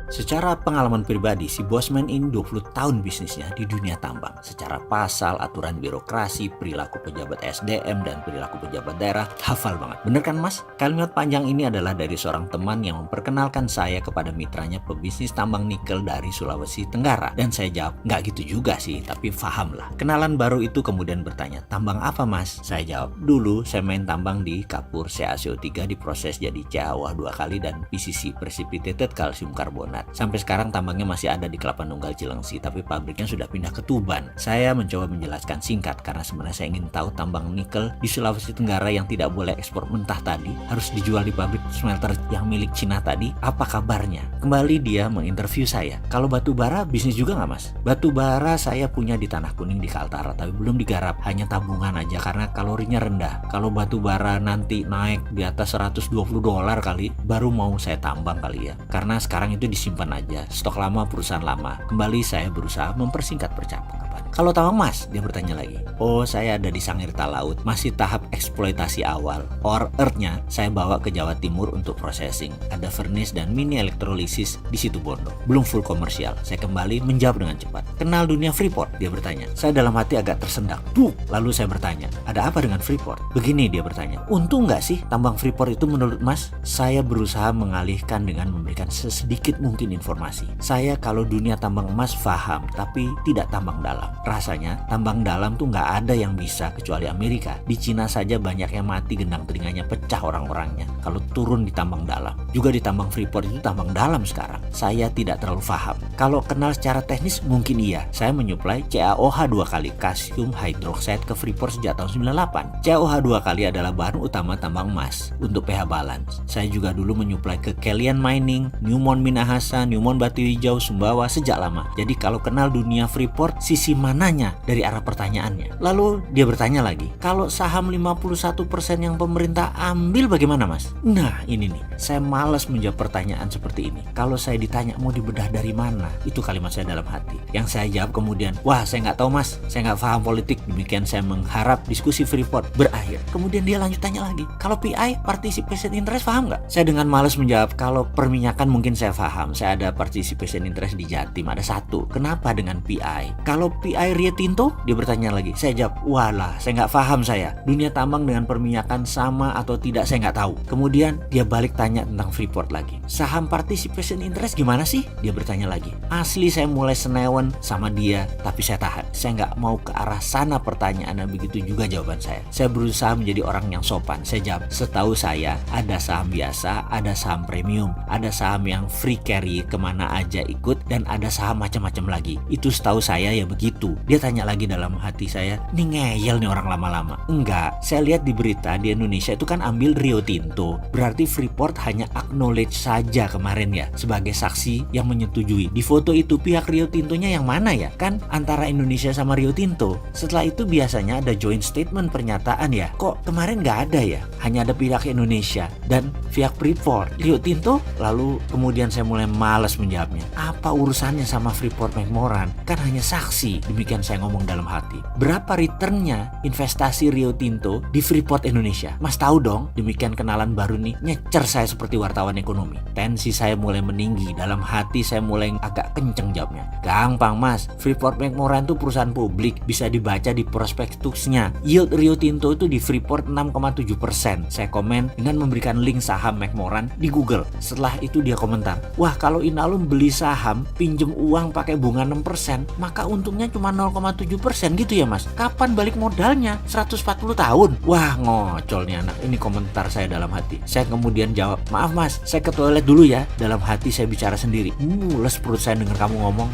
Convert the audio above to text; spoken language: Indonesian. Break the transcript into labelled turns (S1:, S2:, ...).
S1: Secara pengalaman pribadi, si Bosman ini 20 tahun bisnisnya di dunia tambang. Secara pasal, aturan birokrasi, perilaku pejabat SDM, dan perilaku pejabat daerah, hafal banget. Bener kan mas? Kalimat panjang ini adalah dari seorang teman yang memperkenalkan saya kepada mitranya pebisnis tambang nikel dari Sulawesi Tenggara. Dan saya jawab, nggak gitu juga sih, tapi paham lah. Kenalan baru itu kemudian bertanya, tambang apa mas? Saya jawab, dulu saya main tambang di kapur CaCO3 diproses jadi CaOH 2 kali dan PCC, Precipitated Calcium Carbonate. Sampai sekarang tambangnya masih ada di Kelapa Nunggal Cilengsi, tapi pabriknya sudah pindah ke Tuban. Saya mencoba menjelaskan singkat karena sebenarnya saya ingin tahu tambang nikel di Sulawesi Tenggara yang tidak boleh ekspor mentah tadi harus dijual di pabrik smelter yang milik Cina tadi, apa kabarnya? Kembali dia menginterview saya. Kalau batu bara bisnis juga nggak mas? Batu bara saya punya di Tanah Kuning di Kaltara, tapi belum digarap, hanya tabungan aja karena kalorinya rendah. Kalau batu bara nanti naik di atas $120 kali, baru mau saya tambang kali ya. Karena sekarang itu disimpan aja, stok lama perusahaan lama. Kembali saya berusaha mempersingkat percakapan. Kalau tambang emas, dia bertanya lagi. Oh, saya ada di Sangirta Laut, masih tahap eksploitasi awal. Ore earth-nya saya bawa ke Jawa Timur untuk processing. Ada furnace dan mini elektrolisis di situ Bondo. Belum full komersial. Saya kembali menjawab dengan cepat. Kenal dunia Freeport? Dia bertanya. Saya dalam hati agak tersendak. Lalu saya bertanya, ada apa dengan Freeport? Begini dia bertanya. Untung nggak sih tambang Freeport itu menurut mas? Saya berusaha mengalihkan dengan memberikan sesedikit mungkin informasi. Saya kalau dunia tambang emas paham, tapi tidak tambang dalam. Rasanya tambang dalam tuh nggak ada yang bisa kecuali Amerika. Di Cina saja banyak yang mati gendang telinganya pecah orang-orangnya kalau turun di tambang dalam. Juga di tambang Freeport itu tambang dalam sekarang. Saya tidak terlalu paham. Kalau kenal secara teknis mungkin iya. Saya menyuplai CaOH 2 kali calcium hydroxide ke Freeport sejak tahun 98. CaOH 2 kali adalah bahan utama tambang emas untuk pH balance. Saya juga dulu menyuplai ke Kelian Mining, Newmont Minahasa, Newmont Batu Hijau, Sumbawa sejak lama. Jadi kalau kenal dunia Freeport, sisi mananya dari arah pertanyaannya. Lalu dia bertanya lagi, kalau saham 51% yang pemerintah ambil bagaimana mas? Nah ini nih, saya malas menjawab pertanyaan seperti ini. Kalau saya ditanya mau dibedah dari mana, itu kalimat saya dalam hati. Yang saya jawab kemudian, wah saya nggak tahu mas, saya nggak paham politik. Demikian saya mengharap diskusi Freeport berakhir. Kemudian dia lanjut tanya lagi, kalau PI participation interest paham nggak? Saya dengan malas menjawab, kalau perminyakan mungkin saya paham. Saya ada participation interest di Jatim, ada satu. Kenapa dengan PI? Kalau PI Rio Tinto? Dia bertanya lagi. Saya jawab, walah saya nggak paham saya. Dunia tambang dengan perminyakan sama atau tidak saya nggak tahu. Kemudian dia balik tanya tentang Freeport lagi. Saham participation interest gimana sih? Dia bertanya lagi. Asli saya mulai senewan sama dia, tapi saya tahan. Saya nggak mau ke arah sana pertanyaannya, begitu juga jawaban saya. Saya berusaha menjadi orang yang sopan. Saya jawab, setahu saya ada saham biasa, ada saham premium, ada saham yang free carry kemana aja ikut, dan ada saham macam-macam lagi. Itu setahu saya ya begitu. Dia tanya lagi dalam hati saya, ini ngeyel nih orang lama-lama. Enggak, saya lihat di berita di Indonesia itu kan ambil Rio Tinto. Berarti Freeport hanya acknowledge saja kemarin ya, sebagai saksi yang menyetujui. Di foto itu pihak Rio Tintonya yang mana ya? Kan antara Indonesia sama Rio Tinto. Setelah itu biasanya ada joint statement pernyataan ya. Kok kemarin nggak ada ya? Hanya ada pihak Indonesia dan pihak Freeport. Rio Tinto? Lalu kemudian saya mulai malas menjawabnya. Apa urusannya sama Freeport McMoran? Kan hanya saksi. Demikian saya ngomong dalam hati. Berapa returnnya investasi Rio Tinto di Freeport Indonesia? Mas tahu dong. Demikian kenalan baru nih. Nyecer saya seperti wartawan ekonomi. Tensi saya mulai meninggi. Dalam hati saya mulai agak kenceng jawabnya. Gampang mas. Freeport McMoran itu perusahaan publik. Bisa dibaca di prospektusnya. Yield Rio Tinto itu di Freeport 6,7%. Saya komen dengan memberikan link saham McMoran di Google. Setelah itu dia komentar. Wah kalau Inalum beli saham pinjem uang pakai bunga 6%, maka untungnya cuma 0,7% gitu ya mas. Kapan balik modalnya? 140 tahun. Wah ngocol nih anak. Ini komentar saya dalam hati. Saya kemudian jawab, maaf mas, saya ke toilet dulu ya. Dalam hati saya bicara sendiri. Mules perut saya dengar kamu ngomong.